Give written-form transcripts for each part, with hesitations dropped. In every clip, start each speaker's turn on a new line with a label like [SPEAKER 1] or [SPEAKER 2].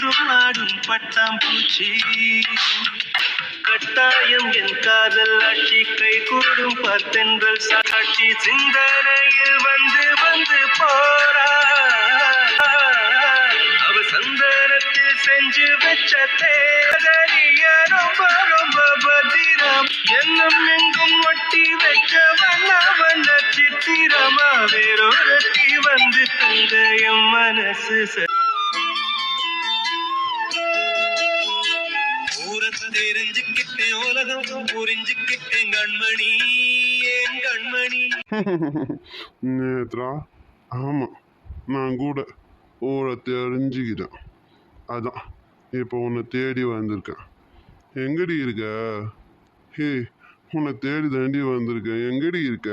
[SPEAKER 1] என்றும் ஆடும் பட்டாம்பூச்சி கட்டாயம் என் காதல் ஆட்சி கை கூடும் பார்த்தென்றல் சாட்சி சிந்தனையில் வந்து வந்து போறா அவ சந்தனத்தில் செஞ்சு வச்ச தேதலிய ரொம்ப ரொம்ப பத்திரம் எண்ணம் எங்கும் ஒட்டி வச்ச வண்ண வண்ண சித்திரமா வேறொருத்தி வந்து தந்த என் மனசு தெரிஞ்சுக்கிட்டேன் உலகம் புரிஞ்சுக்கிட்டேன் கண்மணி ஏன் கண்மணி.
[SPEAKER 2] நேத்ரா, ஆமாம், நான் கூட ஊரை தெரிஞ்சுக்கிட்டேன். அதான் இப்போ உன்னை தேடி வந்திருக்கேன். எங்கடி இருக்க? ஹே, உன்னை தேடி தாண்டி வந்திருக்கேன். எங்கடி இருக்க?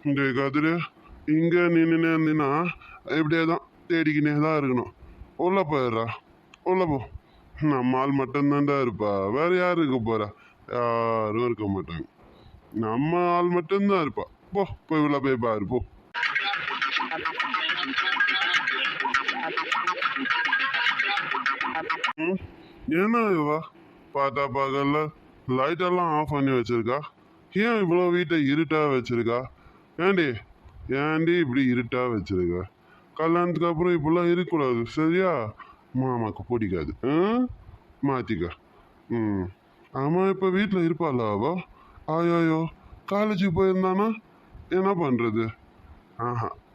[SPEAKER 2] இந்த கதிர இங்கே நின்று இருந்தீங்கன்னா இப்படியே தான் தேடிக்கினே தான் இருக்கணும். உள்ள போயிடுறா, உள்ள போ. நம்ம ஆள் மட்டும்தான்டா இருப்பா, வேற யாரும் இருக்க போறா? யாரும் இருக்க மாட்டாங்க. நம்ம ஆள் மட்டும்தான் இருப்பா. போ, போய் உள்ள போய் பாரு, போ. ஏன்னா இவா பார்த்தா பார்க்கல லைட்டெல்லாம் ஆஃப் பண்ணி வச்சிருக்கா. ஏன் இவ்வளோ வீட்டை இருட்டா வச்சிருக்கா? ஏண்டி இப்படி இருட்டா வச்சிருக்கா? கல்யாணத்துக்கு அப்புறம் இப்படிலாம் இருக்கக்கூடாது, சரியா? மாமாக்கு பிடிக்காது. மாற்றிக்க. ஆமாம், இப்போ வீட்டில் இருப்பாள் அவ? ஆயோயோ, காலேஜுக்கு போயிருந்தானா என்ன பண்ணுறது?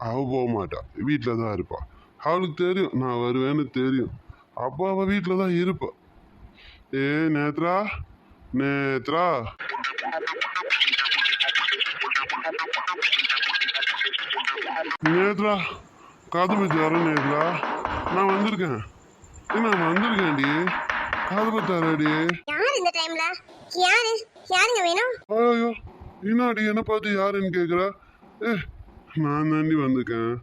[SPEAKER 2] அவள் போக மாட்டா, வீட்டில் தான் இருப்பாள். அவளுக்கு தெரியும் நான் வருவேன்னு தெரியும். அப்போ அவள் வீட்டில் தான் இருப்பாள். ஏ நேத்ரா, நேத்ரா, நேத்ரா, காது பத்தி வரேன். நேத்ரா, நான் வந்திருக்கேன். நான் வந்திருக்கேன்டி. காது பத்தாரடி.
[SPEAKER 3] யார் இந்த டைம்ல? யாருங்க வேணும்?
[SPEAKER 2] ஐயோ, என்னாடி என்ன பார்த்து யாருன்னு கேட்குற? நான் தாண்டி வந்திருக்கேன்.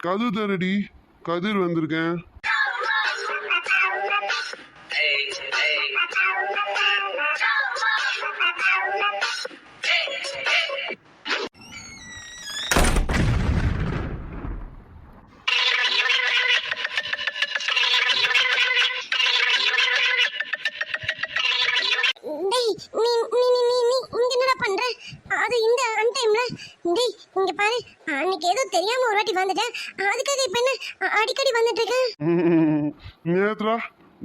[SPEAKER 2] கது தரடி. கதிர் வந்திருக்கேன். Nethra,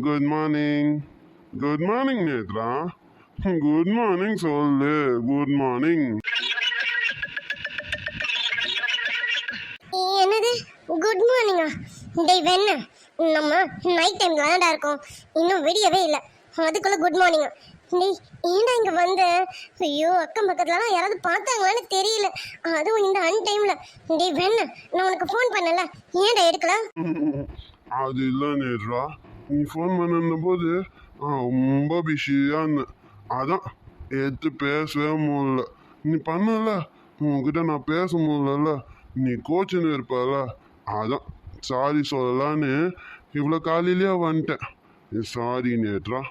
[SPEAKER 2] good morning. Good morning Nethra. Good morning சொல்லு. Good morning.
[SPEAKER 3] என்னது குட் மார்னிங்கா? டேய் வெண்ண, நம்ம நைட் டைம்ல தான்டா இருக்கோம், இன்னும் விடியவே இல்லை, அதுக்குள்ள குட் மார்னிங்கா? டேய் ஏன்டா இங்க வந்த? ஐயோ, அக்கம் பக்கத்துலலாம் யாராவது பார்த்தாங்களான்னு தெரியல, அதுவும் இந்த அன்டைம்ல. டேய் வெண்ண, நான் உனக்கு ஃபோன் பண்ணல, ஏன்டா எடுக்கல?
[SPEAKER 2] அது இல்லை நேத்ரா, நீ ஃபோன் பண்ண போது ரொம்ப பிஸியாக இருந்தேன். அதான் எடுத்து பேசவே முடியல. நீ பண்ணல, உங்ககிட்ட நான் பேச முடியல, நீ கோச்சுன்னு இருப்பல, அதான் சாரி சொல்லலான்னு இவ்வளோ காலையிலேயே வந்துட்டேன். சாரி நேத்ரா.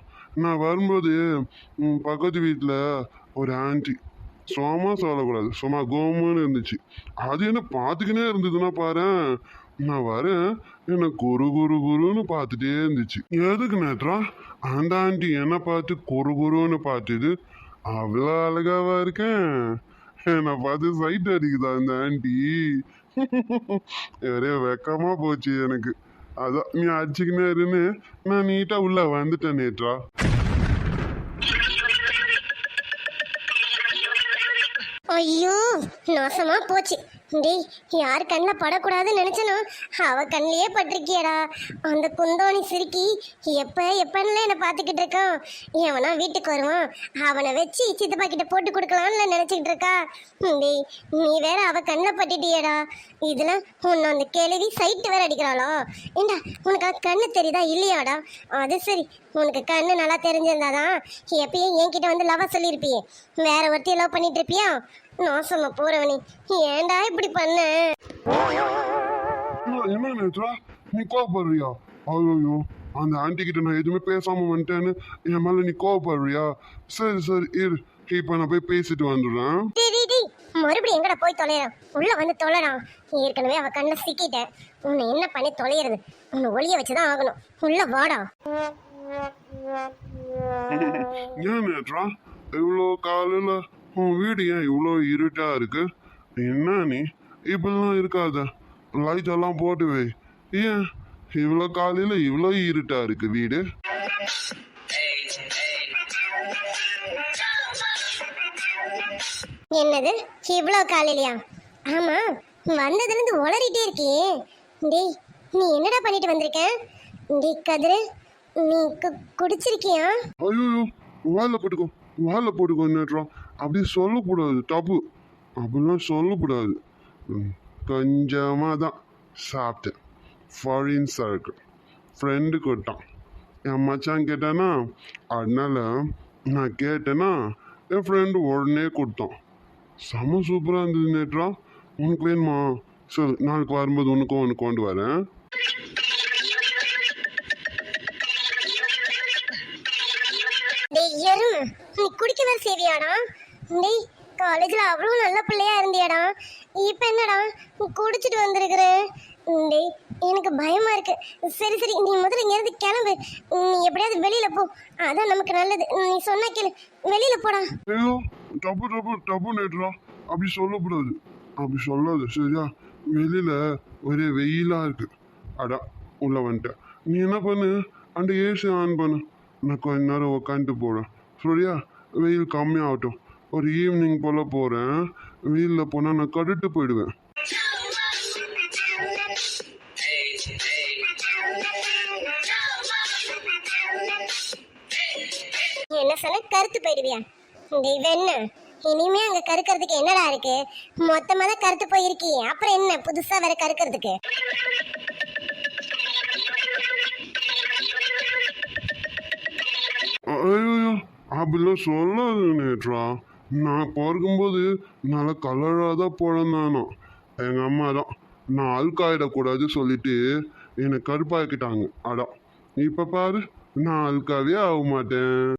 [SPEAKER 2] நான் வரும்போது பக்கத்து வீட்டில் ஒரு ஆன்ட்டி சும்மா சொல்லக்கூடாது, சும்மா கோமுன்னு இருந்துச்சு. அது என்ன பார்த்துக்கினே இருந்ததுன்னா பாரு, நான் வரேன் என்ன குருன்னு பார்த்துட்டே இருந்துச்சு. எதுக்கு நேத்ரா அந்த ஆண்டி என்ன பார்த்து குருன்னு பார்த்துது? அவ்வளோ அழகாவா இருக்கேன்? என்னை பார்த்து சைட் அடிக்குதா அந்த ஆண்டி? ஒரே வெக்கமா போச்சு எனக்கு. அதான் நீ அடிச்சுக்கினே இருன்னு நான் நீட்டா உள்ள வந்துட்டேன் நேத்ரா.
[SPEAKER 3] ஐயோ, நாசமா போச்சு. டேய், யார் கண்ணில் படக்கூடாதுன்னு நினைச்சனோ அவ கண்ணிலேயே பட்டிருக்கியடா. அந்த குந்தோணி சிரிக்கி எப்பன்னு என்னை பார்த்துக்கிட்டு இருக்கான். எவனா வீட்டுக்கு வருவான், அவனை வச்சு சித்தப்பா கிட்ட போட்டு கொடுக்கலான்னு நினைச்சுக்கிட்டு இருக்கா. டேய், நீ வேற அவ கண்ணில் பட்டிட்டியடா. இதுல உன்னை அந்த கேள்வி சைட்டு வேற அடிக்கிறாளோ? ஏண்டா, உனக்கு கண்ணு தெரியுதா இல்லையாடா? அது சரி, உனக்கு கண்ணு நல்லா தெரிஞ்சிருந்தாதான் எப்பயும் என்கிட்ட வந்து லவ் சொல்லியிருப்பியே, வேற ஒருத்தையும் லவ் பண்ணிட்டு இருப்பியா? நாசமா போறவனி, ஏன்டா இப்படி பண்ண?
[SPEAKER 2] என்ன நேத்ரா, நீ கோவப்படுறியா? ஐயோ, அந்த ஆண்டி கிட்ட நான் எதுவுமே பேசாம வந்துட்டேன்னு என் மேல நீ கோவப்படுறியா? சரி இரு, இப்ப நான் போய் பேசிட்டு வந்துடுறேன்.
[SPEAKER 3] மறுபடியும் எங்கட போய் தொலைறான்? உள்ள வந்து தொலைறான். ஏற்கனவே அவ கண்ணில் சிக்கிட்டேன். உன்னை என்ன பண்ணி தொலைகிறது? உன்னை ஒளிய வச்சுதான் ஆகணும். உள்ள வாடா.
[SPEAKER 2] ஏன் நேற்றா இவ்வளோ காலையில உன் வீடு ஏன் இவ்வளோ இருட்டா இருக்கு? என்ன நீ இப்படிலாம் இருக்காத, லைட் எல்லாம் போட்டு வை. ஏன் இவ்வளோ காலையில இவ்வளோ இருட்டா இருக்கு வீடு?
[SPEAKER 3] என்னது இவ்வளோ காலையிலையா? ஆமா, வந்ததுல இருந்து உளறிட்டே இருக்கியே. டேய், நீ என்னடா பண்ணிட்டு வந்திருக்க? டேய் கதிரு, நீ குடிச்சிருக்கியா?
[SPEAKER 2] ஐயோ, வாழை போட்டுக்கோ நேற்றா. அப்படி சொல்லக்கூடாது, தப்பு. அப்படிலாம் சொல்லக்கூடாது. கொஞ்சமாக தான் சாப்பிட்டேன். ஃபாரின் சரக்கு ஃப்ரெண்டு கொடுத்தான். என் மச்சான் கேட்டானா, அதனால நான் கேட்டேன்னா என் ஃப்ரெண்டு உடனே கொடுத்தான். செம சூப்பராக இருந்தது நேற்றா. உனக்கு வேணுமா? சரி, நாளைக்கு வரும்போது உனக்கு கொண்டு வரேன்.
[SPEAKER 3] டேய் எருமை, நீ குடிக்கவே சேவியாடா? டேய், காலேஜ்ல அவ்வளோ நல்ல பிள்ளையா இருந்தியாடா. இப்போ என்னடா குடிச்சிட்டு வந்திருக்கிற? டேய், எனக்கு பயமா இருக்கு. சரி சரி, நீ முதல்ல இங்கேருந்து கிளம்பு. நீ எப்படியாவது வெளியில போ, அதான் நமக்கு நல்லது. நீ சொன்னா கேளு, வெளியில போடா.
[SPEAKER 2] ஐயோ, தப்பு நேற்றா. அப்படி சொல்லக்கூடாது, அப்படி சொல்லாது சரியா? வெளியில ஒரே வெயிலா இருக்கு. அடா, உள்ள வந்துட்டேன். நீ என்ன பண்ணு, அந்த ஏசி ஆன் பண்ணு. நான் கொஞ்ச நேரம் உட்காந்துட்டு போகிறேன் சரியா? வெயில் கம்மியாகட்டும். ஒரு ஈவினிங் போல் போகிறேன். வெயிலில் போனால் நான் கடுட்டு போயிடுவேன்.
[SPEAKER 3] என்ன சொன்ன? கருத்து போயிடுவியா? டேய் வெண்ண, இனிமே அங்க கருக்கிறதுக்கு என்னடா இருக்கு? மொத்தமா தான் கருத்து போயிருக்கி, அப்புறம் என்ன புதுசா வேற கருக்கிறதுக்கு?
[SPEAKER 2] ஐயோ, அப்படிலாம் சொல்லாது நேற்றா. நான் பிறக்கும்போது நல்ல கலராக தான் பிறந்தானோ. எங்கள் அம்மா தான் நான் அழுக்காயிடக்கூடாது சொல்லிட்டு என்னை கருப்பாக்கிட்டாங்க. அடா, இப்போ பாரு, நான் அழுக்காவே ஆக மாட்டேன்.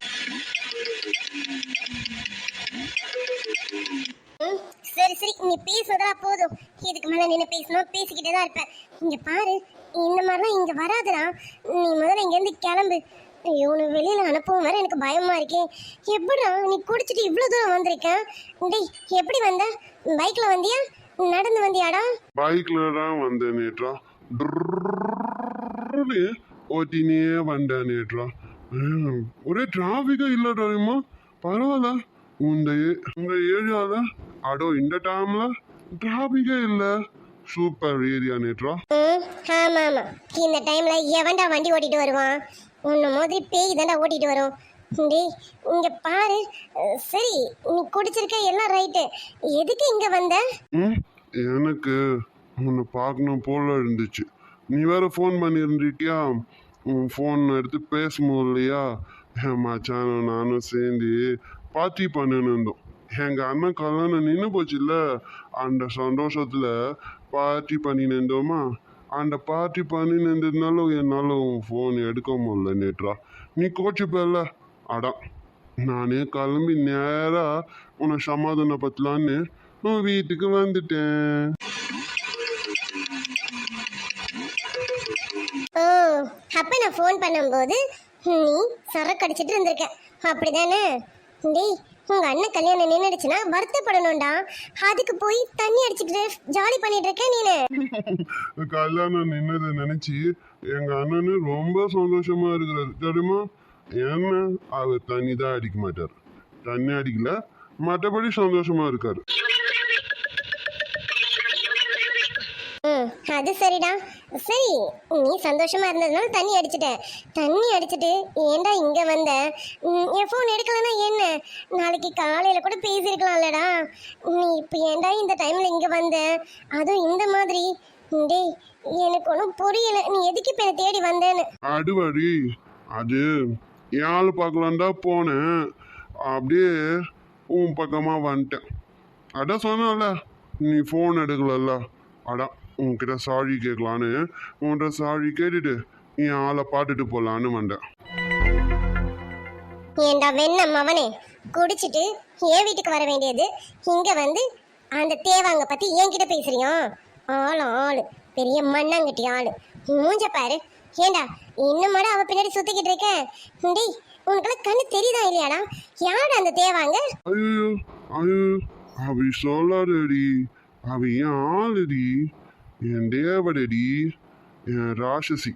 [SPEAKER 3] சரி சரி, நீ பேசுறதா போதும். இதுக்கு மேல நின்று பேசணும், பேசிக்கிட்டே தான் இருப்பேன். இங்க பாரு, இந்த மாதிரிலாம் இங்க வராதுடா. நீ முதல்ல இங்க இருந்து கிளம்பு. இவனு வெளியில அனுப்பவும் வேற எனக்கு பயமா இருக்கே. எப்படிடா நீ குடிச்சிட்டு இவ்வளவு தூரம் வந்திருக்க? டேய், எப்படி வந்த? பைக்ல வந்தியா, நடந்து வந்தியாடா?
[SPEAKER 2] பைக்ல தான் வந்தேன் நேற்றா. ஓட்டினே வந்தேன் நேற்றா. ஒரே டிராஃபிக்கா இல்லை தெரியுமா? பரவாயில்ல. உங்க ஏரியால அடோ இந்த டைம்ல டிராஃபிக்கே இல்லை. Super area Nethra.
[SPEAKER 3] ஆமா ஆமா, இந்த டைம்ல எவன்டா வண்டி ஓட்டிட்டு வருவான்? உன்ன மாதிரி பேய் தாண்டா ஓட்டிட்டு வரும். டேய், இங்க பாரு. சரி, நீ குடிச்சிருக்க எல்லாம் ரைட்டு. எதுக்கு இங்க வந்த?
[SPEAKER 2] எனக்கு உன்னை பார்க்கணும் போல இருந்துச்சு. நீ வேற ஃபோன் பண்ணியிருந்திருக்கியா? உன் ஃபோன் எடுத்து பேசும்போது இல்லையா, என் மச்சானும் நானும் சேர்ந்து பார்ட்டி பண்ணின்னு இருந்தோம். எங்கள் அண்ணன் கல்யாணம் நின்று போச்சுல்ல, அந்த சந்தோஷத்தில் பார்ட்டி பண்ணின்னு இருந்தோமா. அந்த பார்ட்டி பண்ணின்னு இருந்ததுனால என்னால் உன் ஃபோன் எடுக்க முடியல நேற்றா. நீ கோச்சுப்பல. அடா, நானே கிளம்பி நேராக உன்னை சமாதானப்படுத்தலான்னு உன் வீட்டுக்கு வந்துட்டேன்.
[SPEAKER 3] ஓ, அப்ப நான் ஃபோன் பண்ணும்போது நீ சரக்கு அடிச்சிட்டு இருந்திருக்க, அப்படிதானே? டேய், உங்க அண்ணன் கல்யாணம் நின்றுடுச்சுன்னா வருத்தப்படணும்டா. அதுக்கு போய் தண்ணி அடிச்சுட்டு ஜாலி பண்ணிட்டு இருக்க நீனு.
[SPEAKER 2] கல்யாணம் நின்னதை நினைச்சு எங்க அண்ணனு ரொம்ப சந்தோஷமா இருக்கிறாரு தெரியுமா? ஏன்னா அவர் தண்ணி தான் அடிக்க மாட்டார், தண்ணி அடிக்கல, மற்றபடி சந்தோஷமா இருக்காரு.
[SPEAKER 3] அது சரிடா. சரி, நீ சந்தோஷமா இருந்ததுனால தண்ணி அடிச்சுட்டு ஏன்டா இங்க வந்த? என் ஃபோன் எடுக்கலன்னா என்ன? நாளைக்கு காலையில கூட பேசியிருக்கலாம்லடா. நீ இப்போ ஏன்டா இந்த டைம்ல இங்க வந்த, அதுவும் இந்த மாதிரி? டேய், எனக்கு ஒன்றும் புரியல, நீ எதுக்கு இப்போ என்னை தேடி வந்தேன்னு.
[SPEAKER 2] அடுவாடி, அது யாழ் பார்க்கலான் தான் போனேன், அப்படியே உன் பக்கமா வந்துட்டேன். அதான் சொன்னல, நீ ஃபோன் எடுக்கலல்ல, அதான் உன்கிட்ட சாரி கேட்கலான்னு உன்கிட்ட சாரி கேட்டுட்டு என் ஆளை பாட்டுட்டு போகலான்னு வந்தேன்.
[SPEAKER 3] ஏண்டா வெண்ணம் அவனே, குடிச்சிட்டு என் வீட்டுக்கு வர வேண்டியது இங்க வந்து அந்த தேவாங்க பத்தி என்கிட்ட பேசுறியா? ஆளு பெரிய மண்ணாங்கட்டி ஆளு. மூஞ்ச பாரு. ஏண்டா இன்னுமாடா அவ பின்னாடி சுத்திக்கிட்டு இருக்க? டேய் உனக்கெல்லாம் கண்ணு தெரியுதா இல்லையாடா? யாரு அந்த தேவாங்க?
[SPEAKER 2] ஐயோ ஐயோ, அவி சொல்லாதடி. அவி என் ஆளுடி, என் தேவடடி, என் ராட்சசி,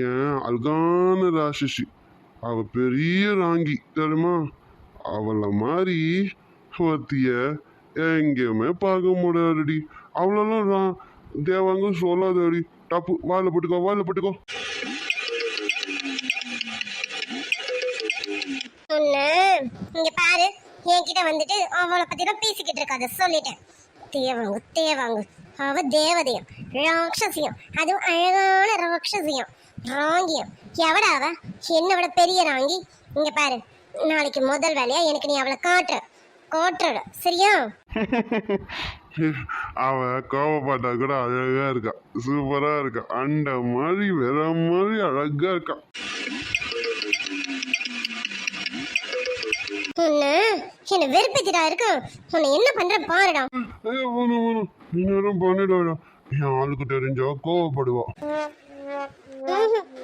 [SPEAKER 2] என் அழகான ராட்சசி. அவ பெரிய ராங்கி தெரியுமா? அவளை மாதிரி ஒருத்திய எங்கேயுமே பார்க்க முடியாதுடி. அவ்வளோலாம் தேவாங்க சொல்லாதடி. டப்பு வாயில போட்டுக்கோ.
[SPEAKER 3] இங்க பாரு, என்கிட்ட வந்துட்டு அவளை பத்தி தான் பேசிக்கிட்டு இருக்காத சொல்லிட்டேன். தேவாங்க அவ தேவதையும் ராட்சசியம், அதுவும் அழகான ராட்சசியம், ராங்கியம். எவடா அவ? என்னோட பெரிய ராங்கி. இங்க பாரு, நாளைக்கு முதல் வேலையா எனக்கு நீ அவளை காட்டுற சரியா?
[SPEAKER 2] அவ கோவப்பட்டா கூட அழகா இருக்கா, சூப்பரா இருக்கா, அண்ட மாதிரி வேற மாதிரி அழகா இருக்கா.
[SPEAKER 3] என்ன வெறுப்பேத்திடா இருக்கும். உன்னை என்ன பண்ற பாருடா.
[SPEAKER 2] இன்னும் பண்ணிடுவா. என் ஆளுக்கு தெரிஞ்சா கோவப்படுவா.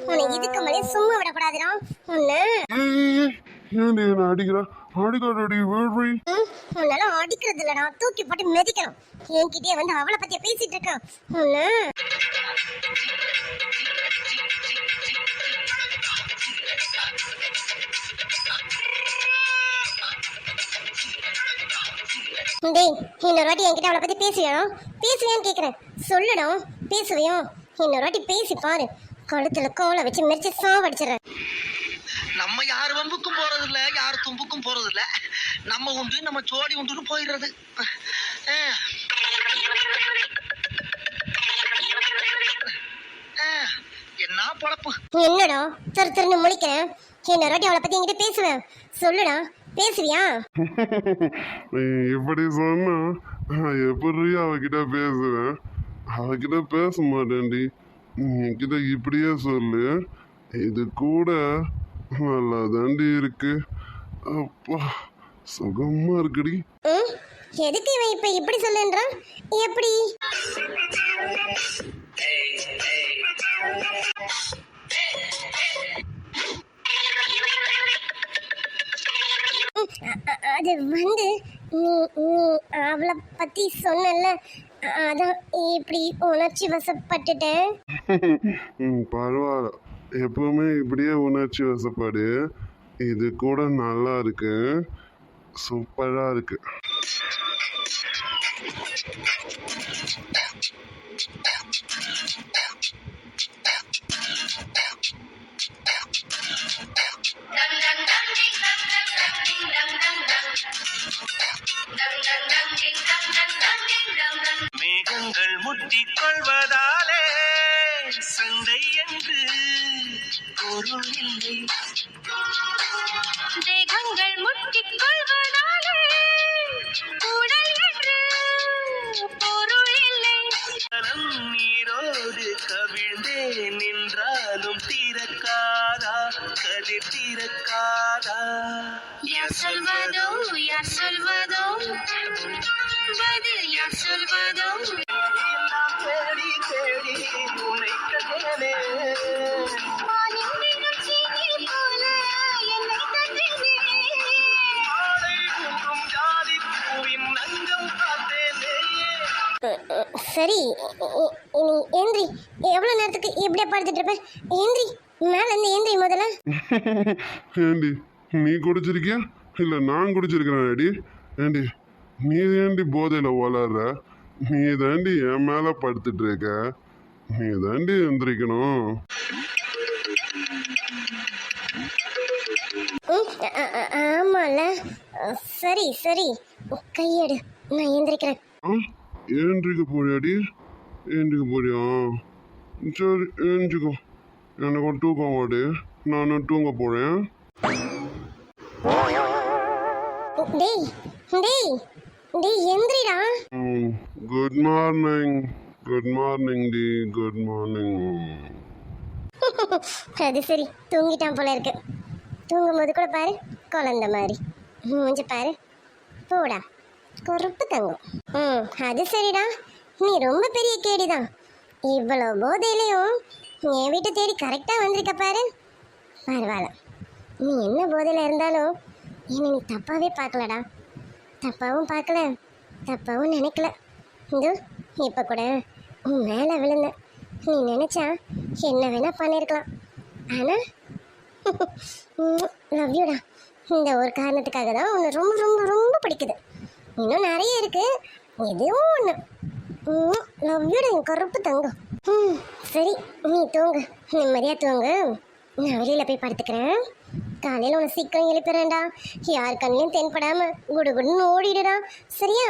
[SPEAKER 3] உன்னை இதுக்கு மேலே சும்மா விடக்கூடாதுடா.
[SPEAKER 2] ஏன்டி என்ன அடிக்காடி வேள்வி.
[SPEAKER 3] உன்னால அடிக்கிறது இல்லடா, தூக்கி போட்டு மிதிக்கணும். என்கிட்டயே வந்து அவளை பத்திய பேசிட்டு இருக்கான். டேய் இன்னொரு வாட்டி என்கிட்ட அவளை பத்தி பேசுவியான்னு கேக்குறேன். சொல்லுடா, பேசுவியா? இன்னொரு வாட்டி பேசி பாரு, கழுத்துல கோலை வச்சு மெரிச்சு சாவடிச்சிடறேன்.
[SPEAKER 4] நம்ம யார் வம்புக்கும் போறது இல்ல, யார் தும்புக்கும் போறது இல்ல. நம்ம உண்டு, நம்ம சோடி உண்டுன்னு போயிடுறது. என்ன பொழப்பு?
[SPEAKER 3] என்னடா திருன்னு முழிக்கிறேன்? இன்னொரு வாட்டி அவளை பத்தி என்கிட்ட பேசுவேன். சொல்லுடா, பேசுவியா?
[SPEAKER 2] இப்படி சொன்னா எப்படி அவகிட்ட பேசுவேன்? அவகிட்ட பேச மாட்டேன்டி. என்கிட்ட இப்படியே சொல்லு. இது கூட நல்லா தாண்டி இருக்கு. அப்பா சுகமா இருக்குடி.
[SPEAKER 3] எதுக்கு இவன் இப்ப இப்படி சொல்லுன்றான்? எப்படி? அது வந்து நீ அவளை பத்தி சொன்னல, அதான் இப்படி உணர்ச்சி வசப்பட்டுட்டேன்.
[SPEAKER 2] பரவாயில்ல, எப்பவுமே இப்படியே உணர்ச்சி வசப்பாடு. இது கூட நல்லா இருக்கு, சூப்பரா இருக்கு.
[SPEAKER 1] மேகங்கள் முட்டிக் கொள்வதாலே சண்டை என்று பொருள் இல்லை.
[SPEAKER 5] தேகங்கள் முட்டிக் கொள்வதாலே உடல் என்று பொருள் இல்லை.
[SPEAKER 1] நீரோடு கவிழ்ந்தே நின்றாலும் தீரக்காதா, கதிர் தீரக்காதா.
[SPEAKER 5] யார் சொல்வதோ பதில் யார் சொல்வதோ?
[SPEAKER 1] எல்லாம் தேடி தேடி உன்னை கண்டேனே.
[SPEAKER 3] சரி நீ ஏந்திரி. எவ்வளவு நேரத்துக்கு இப்படியே படுத்துட்டு இருப்ப? ஏந்திரி, மேல இருந்து ஏந்திரி முதல்ல.
[SPEAKER 2] ஏண்டி நீ குடிச்சிருக்கியா இல்ல நான் குடிச்சிருக்கிறேன்? அடி ஏண்டி நீ ஏண்டி போதையில வளர்ற? நீ தாண்டி என் மேல படுத்துட்டு இருக்க, நீ தாண்டி எந்திரிக்கணும்.
[SPEAKER 3] ஆமால. சரி சரி, கையெடு, நான் எந்திரிக்கிறேன்.
[SPEAKER 2] ஏந்திரிக்க போறியாடி? ஏந்திரிக்க போறியா? சரி ஏந்திரிக்கோ. எனக்கு ஒரு தூக்கம் வாடி, நான் தூங்க போறேன்.
[SPEAKER 3] டேய் டேய் டேய் எந்திரிடா.
[SPEAKER 2] Good morning. குட் மார்னிங் டி, குட் மார்னிங்.
[SPEAKER 3] அது சரி, தூங்கிட்டான் போல இருக்கு. தூங்கும் போது கூட பாரு குழந்தை மாதிரி மூஞ்ச பாரு. போடா, கருப்பு தங்கம். அது சரிடா, நீ ரொம்ப பெரிய கேடிதான். இவ்வளோ போதையிலையும் என் வீட்டை தேடி கரெக்டாக வந்திருக்க பாரு. பரவாயில்ல, நீ என்ன போதையில் இருந்தாலும் என்னை நீ தப்பாகவே பார்க்கலடா. தப்பாகவும் பார்க்கல, தப்பாகவும் நினைக்கல. இது இப்போ கூட உன் மேலே விழுந்த. நீ நினச்சா என்ன வேணால் பண்ணியிருக்கலாம். ஆனால் லவ் யூடா. இந்த ஒரு காரணத்துக்காக தான் உன்னை ரொம்ப ரொம்ப ரொம்ப பிடிக்குது. இன்னும் நிறைய இருக்கு, எதுவும் ஒன்று. லவ் யூடா என் கருப்பு தங்கம். சரி, நீ தூங்கு, நிம்மதியாக தூங்கு. நான் வெளியில் போய் படுத்துக்கிறேன். காலையில் உன்னை சீக்கிரம் எழுப்புறேன்டா. யார் கண்ணிலையும் தென்படாமல் குடுகுடுன்னு ஓடிடுடா, சரியா?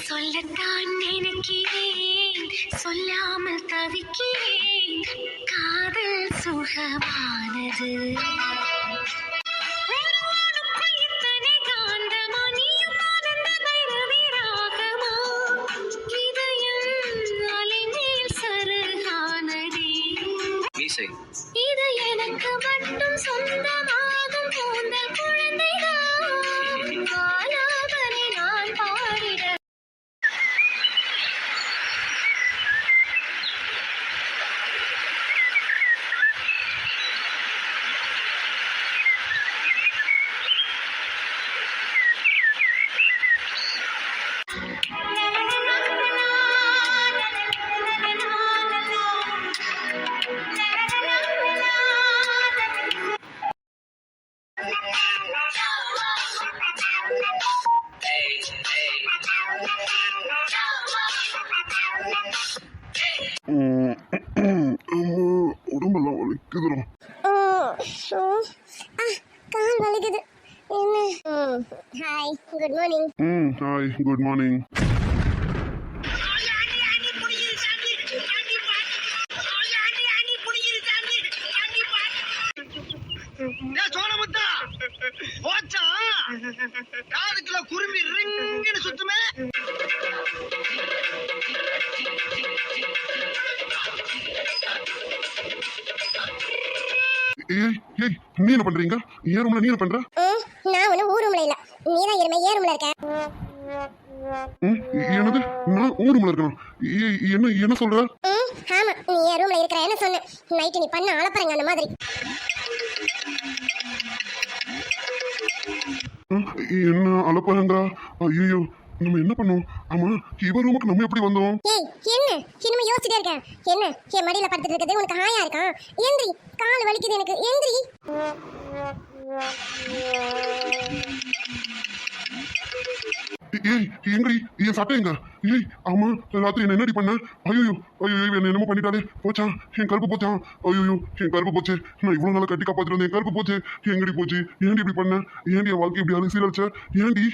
[SPEAKER 5] சொல்லத்தான் நினைக்கிறேன், சொல்லாமல் தவிக்கிறேன். காதல் சுகமானது. இத்தனை காந்தமா, நீயும் ஆனந்த பைரவி ராகமா. இதயம் அலைமேல் சருகானதே. இது எனக்கு மட்டும் சொந்தமாகும் போந்த குழந்தைதான். ஆலாபனை நான் பாடிட.
[SPEAKER 2] அம்மா, உடம்பெல்லாம் வலிக்குதுடும்.
[SPEAKER 3] கால் வலிக்குது. என்ன? Hi, good morning.
[SPEAKER 2] Hi, good morning.
[SPEAKER 4] சோழமுத்தா போச்சா, காதுக்குள்ள குரும்பி ரிங்குன்னு சுத்துமே.
[SPEAKER 2] ஏய் ஏய், நீ என்ன பண்றீங்க? ஏன் ரூம்ல நீ என்ன பண்ற?
[SPEAKER 3] நான் ஒன்றும் ஊர் ரூம்ல இல்லை, நீ தான் இருமே ஏன் ரூம்ல இருக்க.
[SPEAKER 2] என்னது, நான் ஊர் ரூம்ல இருக்கணும்? என்ன என்ன சொல்ற?
[SPEAKER 3] ஆமா, நீ என் ரூம்ல இருக்கிற என்ன சொன்ன. நைட்டு நீ பண்ண அலப்பறங்க அந்த மாதிரி.
[SPEAKER 2] என்ன அலப்பறங்கா? ஐயோ, நம்ம என்ன பண்ணோம்? ஆமா, இவ ரூமுக்கு நம்ம எப்படி வந்தோம்?
[SPEAKER 3] ஏய், என்ன இன்னும் யோசிச்சுட்டே இருக்க? என்ன என் மடியில படுத்துட்டு இருக்குது உனக்கு ஹாயா இருக்கா? எந்திரி, கால் வலிக்குது எனக்கு, எந்திரி.
[SPEAKER 2] ஏய் எங்கடி என் சட்டை எங்க? ஏய் ஆமா, ராத்திரி என்ன என்னடி பண்ண? ஐயோ ஐயோ, என்ன என்னமோ பண்ணிட்டாலே. போச்சா என் கருப்பு? போச்சா? ஐயோ என் கருப்பு போச்சு. நான் இவ்வளவு நாளா கட்டி காப்பாத்திட்டு வந்தேன், என் கருப்பு போச்சு. எங்கடி போச்சு? ஏன்டி இப்படி பண்ண? ஏன்டி என் வாழ்க்கை இப்படி அலசியலச்ச? ஏன்டி?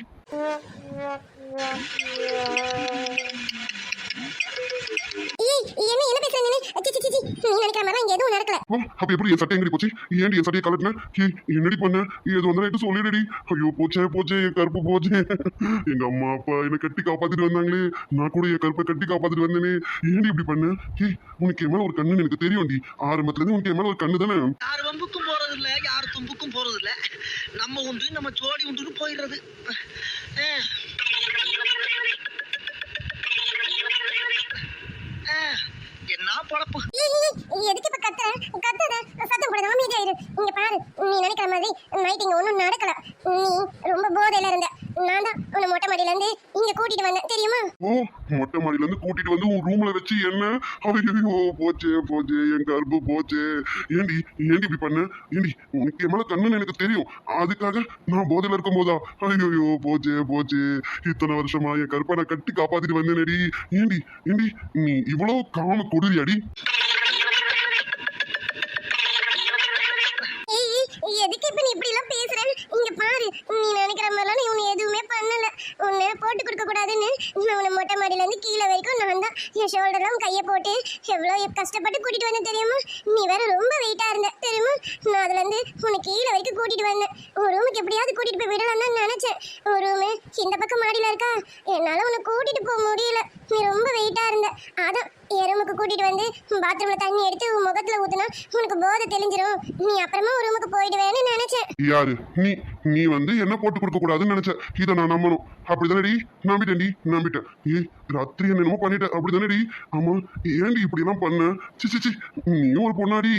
[SPEAKER 3] ஏய், என்ன என்ன பேசுற நீ? சி சி சி, நீ நினைக்கிற மாதிரி இங்க எதுவும் நடக்கல.
[SPEAKER 2] அப்ப எப்படி என் சட்டை எங்கடி போச்சு? ஏன்டி என் சட்டையை கலட்டின? ஏய் என்னடி பண்ண? இது வந்து சொல்லிடுடி. ஐயோ போச்சே போச்சே, என் கருப்பு போச்சு. எங்க அம்மா அப்பா என்ன கட்டி காப்பாத்திட்டு வந்தாங்களே, நான் கூட என் கருப்பை கட்டி காப்பாத்திட்டு வந்தேனே. ஏன்டி இப்படி பண்ண? ஏய், உனக்கு என் மேல ஒரு கண்ணுன்னு எனக்கு தெரியும்டி. ஆரம்பத்துல இருந்து உனக்கு என் மேல ஒரு கண்ணு தானே.
[SPEAKER 4] யார் வம்புக்கும் போறது இல்ல, யார் தும்புக்கும் போறது இல்ல. நம்ம உண்டு நம்ம ஜோடி உண்டுன்னு போயிடுறது. என்ன பொழப்பு.
[SPEAKER 3] எதுக்கு இப்ப கத்தாத சத்தம் போடாத, அமைதியாயிரு. இங்க பாரு, நீ நினைக்கிற மாதிரி நைட் இங்க ஒண்ணும் நடக்கல. நீ ரொம்ப போதையில இருந்த. நான் தான் உன்னை மொட்டை மாடியில இருந்து இங்க கூட்டிட்டு வந்தேன், தெரியுமா?
[SPEAKER 2] ஓ, மொட்டை மாடியில இருந்து கூட்டிட்டு வந்து உன் ரூம்ல வச்சு என்ன? ஐயோ போச்சே போச்சே, என் கருப்பு போச்சே. ஏண்டி இப்படி பண்ண? ஏண்டி உனக்கு என் மேல கண்ணுன்னு எனக்கு தெரியும். அதுக்காக நான் போதையில இருக்கும் போதா? ஐயோ போச்சே போச்சே, இத்தனை வருஷமா என் கருப்பை நான் கட்டி காப்பாத்திட்டு வந்தேனடி. ஏண்டி நீ இவ்வளவு காம கொடுறியாடி?
[SPEAKER 3] எதுக்கு இப்ப நீ இப்படி எல்லாம் பேசுற? இங்க பாரு, நீ நினைக்கிற மாதிரிலாம் நீ உன்னை எதுவுமே பண்ணல. உன்னை போட்டு கொடுக்க கூடாதுன்னு நான் உன்னை மொட்டை மாடியில இருந்து கீழே வரைக்கும் நான் தான் என் ஷோல்டர்லாம் கையை போட்டு எவ்வளவு கஷ்டப்பட்டு கூட்டிட்டு வந்தேன், தெரியுமா? நீ வேற ரொம்ப வெயிட்டா இருந்த, தெரியுமா? நான் அதுல இருந்து உன்னை கீழே வரைக்கும் கூட்டிட்டு வந்தேன். ஒரு ரூமுக்கு எப்படியாவது கூட்டிட்டு போய் விடலாம் தான் நினைச்சேன். ஒரு ரூமு இந்த பக்கம் மாடியில இருக்கா, என்னால உன்னை கூட்டிட்டு போக முடியல. நீ ரொம்ப வெயிட்டா இருந்த, அதான் என் ரூமுக்கு கூட்டிட்டு வந்து பாத்ரூம்ல தண்ணி எடுத்து உன் முகத்துல ஊத்துனா உனக்கு போதை தெளிஞ்சிரும், நீ அப்புறமா ஒரு ரூமுக்கு போயிடுவேன்னு நினைச்சேன்.
[SPEAKER 2] யாரு நீ நீ வந்து என்ன போட்டு கொடுக்க கூடாதுன்னு நினைச்ச, இதை நான் நம்பணும். அப்படிதானடி? நம்பிட்டேன்டி, நம்பிட்டேன். ராத்திரி என்னமோ பண்ணிட்ட, அப்படிதானடி? ஆமா, ஏன்டி இப்படி எல்லாம் பண்ண? சி நீயும் ஒரு பொண்ணாடி.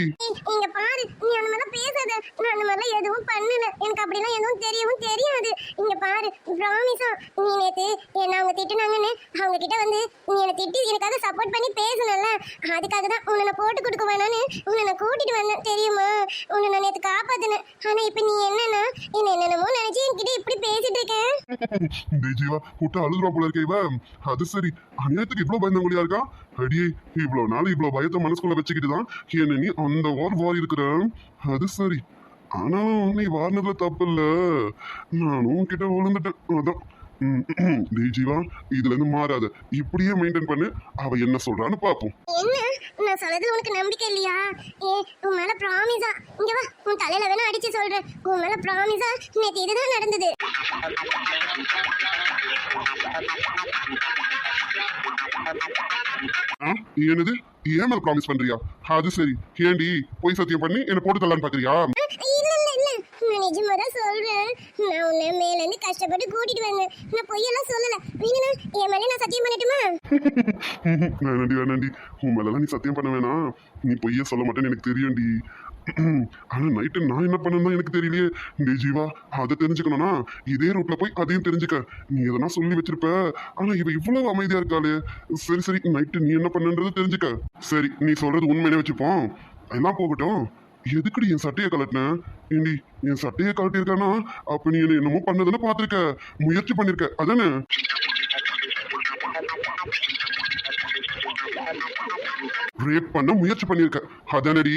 [SPEAKER 3] இங்க பாரு, நீ அந்த மாதிரிலாம் பேசாத. நான் அந்த மாதிரிலாம் எதுவும் பண்ணல, எனக்கு அப்படிலாம் எதுவும் தெரியவும் தெரியாது. இங்க பாரு, ப்ராமிஸா நீ நேத்து என்ன அவங்க திட்டுனாங்கன்னு அவங்க கிட்ட வந்து நீ என்னை திட்டி எனக்காக சப்போர்ட் பண்ணி பேசணும்ல, அதுக்காக தான் உன்னை நான் போட்டு கொடுக்க வேணான்னு உன்னை நான் கூட்டிட்டு வந்தேன் தெரியுமா? உன்னை நான் நேத்து காப்பாத்தினேன். ஆனா இப்ப நீ என்னன்னா என்னென்னமோ நினைச்சு என்கிட்ட இப்படி பேசிட்டு இருக்க.
[SPEAKER 2] ஜீவா விட்டு அழுகுறா போல இருக்க இவ. அது சரி, அநியாயத்துக்கு இவ்வளவு பயந்தவங்களையா இருக்கா? அடியே, இவ்வளவு நாள் இவ்வளவு பயத்தை மனசுக்குள்ள வச்சுக்கிட்டு தான் என்ன நீ அந்த வாரி இருக்கிற. அது சரி, ஆனாலும் நீ வாரினதுல தப்பு இல்ல, நானும் கிட்ட விழுந்துட்டேன். அதான் டேய் ஜீவா, இதுல இருந்து மாறாத, இப்படியே மெயின்டைன் பண்ணு. அவ என்ன சொல்றான்னு பாப்போம்.
[SPEAKER 3] என்ன நான் சொல்றது உனக்கு நம்பிக்கை இல்லையா? உன் மேல ப்ராமிஸா, இங்க வா, உன் தலையில வேணா அடிச்சு சொல்றேன். உன் மேல ப்ராமிஸா நேத்து இதுதான் நடந்தது.
[SPEAKER 2] என்னது, ஏன் மேல ப்ராமிஸ் பண்றியா? அது சரி, ஏண்டி போய் சத்தியம் பண்ணி என்ன போட்டு தரலான்னு பாக்குறியா?
[SPEAKER 3] இல்ல இல்ல இல்ல, நான் நிஜமா தான் சொல்றேன். நான் உன்னை மேல இருந்து கஷ்டப்பட்டு கூட்டிட்டு வந்தேன், நான் பொய்யெல்லாம் சொல்லல. வேணும்னா என் மேல நான் சத்தியம் பண்ணட்டுமா?
[SPEAKER 2] வேணாண்டி, உன் மேலலாம் நீ சத்தியம் பண்ண வேணாம். நீ பொய்யே சொல்ல மாட்டேன்னு எனக்கு தெரியும்டி. ஆனா நைட்டு நான் என்ன பண்ணணும் எனக்கு தெரியலையே. டே ஜீவா, அதை தெரிஞ்சுக்கணும்னா இதே ரூட்ல போய் அதையும் தெரிஞ்சுக்க. நீ எதனா சொல்லி வச்சிருப்ப, ஆனா இவ இவ்வளவு அமைதியா இருக்காளே. சரி நைட்டு நீ என்ன பண்ணுன்றது தெரிஞ்சுக்க. சரி, நீ சொல்றது உண்மையிலே வச்சுப்போம், எல்லாம் போகட்டும். எதுக்குடி என் சட்டையை கலட்டின? ஏண்டி, என் சட்டையை கலட்டிருக்கானா அப்ப நீ என்ன என்னமோ பண்ணதுன்னு பாத்திருக்க, முயற்சி பண்ணிருக்க, அதானே? ரேப் பண்ண முயற்சி பண்ணிருக்க, அதானடி?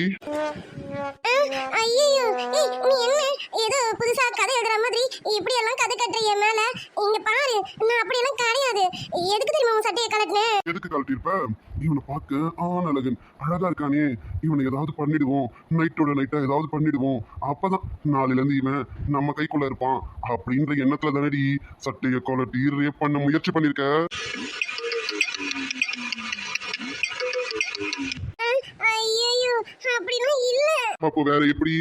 [SPEAKER 3] ஐயோ, நீ என்ன ஏதோ புதுசா கதை எழுதுற மாதிரி இப்படி எல்லாம் கதை கட்டுற என் மேல. இங்க பாரு, நான் அப்படி எல்லாம் கிடையாது. எதுக்கு தெரியுமா உன் சட்டையை கலட்டினேன்?
[SPEAKER 2] எதுக்கு கழட்டிருப்ப? இவனை பார்க்க அழகன் அழகா இருக்கானே, இவனை ஏதாவது பண்ணிடுவோம், நைட்டோட நைட்டா ஏதாவது பண்ணிடுவோம், அப்பதான் நாளையில இருந்து இவன் நம்ம கைக்குள்ள இருப்பான் அப்படின்ற எண்ணத்துல தானடி சட்டையை கழட்டி ரேப் பண்ண முயற்சி பண்ணிருக்க.
[SPEAKER 3] ஐயோ, அப்படிலாம் இல்ல.
[SPEAKER 2] அப்போ வேற எப்படி?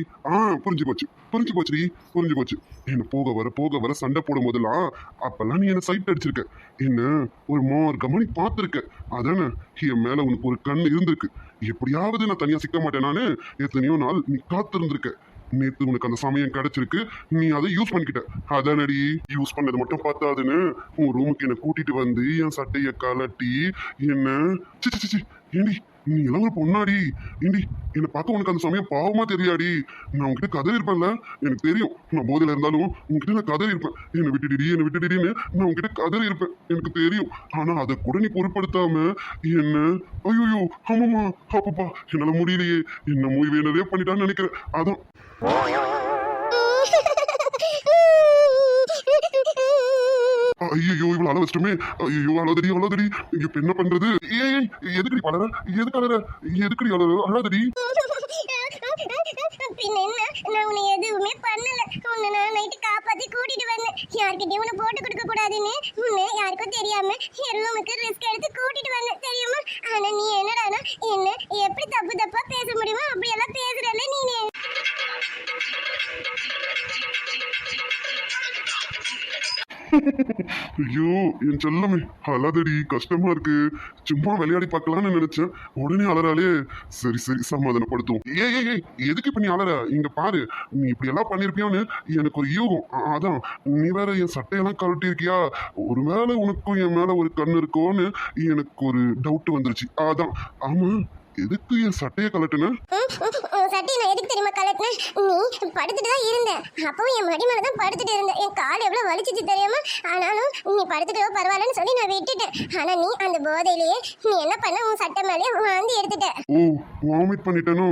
[SPEAKER 2] புரிஞ்சு போச்சுடி, புரிஞ்சு போச்சு. என்ன போக வர சண்டை போடும் போதெல்லாம் அப்பெல்லாம் நீ என்ன சைட் அடிச்சிருக்க, என்ன ஒரு மார்க்கமா நீ பார்த்திருக்க, அதானே? என் மேல உனக்கு ஒரு கண் இருந்திருக்கு. எப்படியாவது நான் தனியா சிக்க மாட்டேன் நானு. எத்தனையோ நாள் நீ காத்திருந்திருக்க. நேத்து உனக்கு அந்த சமயம் கிடைச்சிருக்கு, நீ அதை யூஸ் பண்ணிக்கிட்ட, அதானடி? யூஸ் பண்ணது மட்டும் பார்த்தாதுன்னு உன் ரூமுக்கு என்ன கூட்டிட்டு வந்து என் சட்டைய கலட்டி என்ன சி ஏண்டி, நீ எல்லாம் ஒரு பொண்ணாடி? ஏண்டி, என்னை பார்க்க உனக்கு அந்த சமயம் பாவமா தெரியாடி? நான் உன்கிட்ட கதறி இருப்பேன்ல, எனக்கு தெரியும். நான் போதையில இருந்தாலும் உன்கிட்ட நான் கதறி இருப்பேன். என்னை விட்டுடின்னு நான் உன்கிட்ட கதறி இருப்பேன், எனக்கு தெரியும். ஆனா அதை கூட நீ பொருட்படுத்தாம என்ன, ஐயோ ஆமாமா அப்பப்பா என்னால முடியலையே, என்ன மூவி நிறைய பண்ணிட்டான்னு நினைக்கிறேன், அதான். ஐயோ, இவ்வளவு அளவு வச்சிட்டுமே. ஐயோ, அழாதடி. இப்ப என்ன பண்றது? ஏய், எதுக்கடி பலர? எதுக்கடி அழாதடி?
[SPEAKER 3] பின்ன என்ன, நான் உன்னை எதுவுமே பண்ணல. உன்னை நான் நைட்டு காப்பாத்தி கூட்டிட்டு வந்தேன். யார்கிட்டயும் உன்னை போட்டு கொடுக்க கூடாதுன்னு உன்னை யாருக்கும் தெரியாம என் ரூமுக்கு ரிஸ்க் எடுத்து கூட்டிட்டு வந்தேன் தெரியுமா? ஆனா நீ என்னடானா என்ன எப்படி தப்பா பேச முடியுமோ அப்படி எல்லாம் பேசுறல நீனே.
[SPEAKER 2] ஐயோ, என் செல்லமே அழாதடி, கஷ்டமா இருக்கு. சும்மா விளையாடி பார்க்கலான்னு நினைச்சேன், உடனே அலறாளே. சரி சமாதானப்படுத்துவோம். ஏய், எதுக்கு இப்ப நீ அலற? இங்க பாரு, நீ இப்படி எல்லாம் பண்ணிருப்பியோன்னு எனக்கு ஒரு யூகம். அதான், நீ வேற என் சட்டையெல்லாம் கழட்டி இருக்கியா, ஒருவேளை உனக்கும் என் மேல ஒரு கண்ணு இருக்கோன்னு எனக்கு ஒரு டவுட் வந்துருச்சு, அதான். ஆமா, எதுக்கு என் சட்டையை கலட்டுன?
[SPEAKER 3] சட்டையை நான் எதுக்கு தெரியுமா கலட்டினேன்? நீ படுத்துட்டு தான் இருந்தேன், அப்பவும் என் மடி மேல தான் படுத்துட்டு இருந்தேன். என் கால் எவ்வளவு வலிச்சிச்சு தெரியுமா? ஆனாலும் நீ படுத்துட்டோ பரவாயில்லன்னு சொல்லி நான் விட்டுட்டேன். ஆனா நீ அந்த போதையிலேயே நீ என்ன பண்ண, உன் சட்டை மேலேயே வாந்தி எடுத்துட்ட.
[SPEAKER 2] ஓ, வாமிட் பண்ணிட்டேனோ?